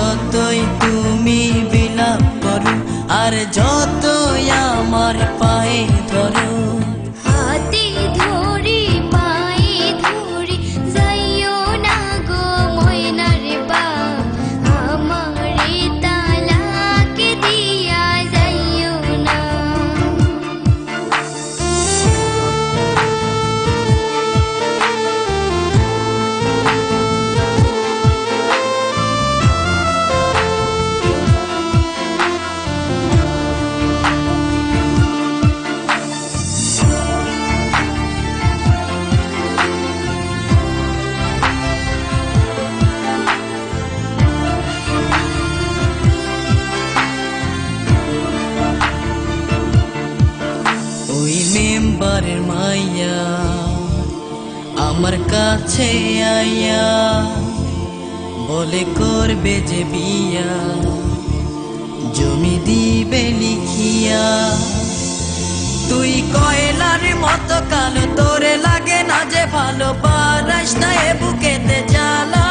যতই তুমি বিলাপ করো আর যতই আমার পায়ে ধরো, হাতে ধরি পায়ে ধরি যাইও না গো ময়নার বা, আমারে তালাক দিয়া যাইও না। ওই মেম্বারের মাইয়া আমার কাছে আইয়া বলে করবে যে বিয়া, জমি দিবে লিখিয়া। তুই কয়লার মতো কালো, তোরে লাগে না যে ভালো, পারাস না এ বুকেতে জ্বালা।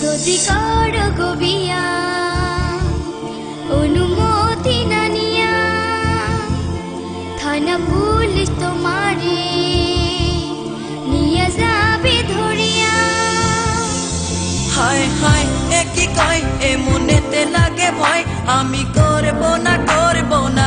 যদি করো গো বিয়া অনুমতি না নিয়া, থানা পুলিশ তোমারে নিয়ে যাবে ধরিয়া। হায় হায় এ কি কয়, এ মনেতে লাগে ভয়, আমি করব না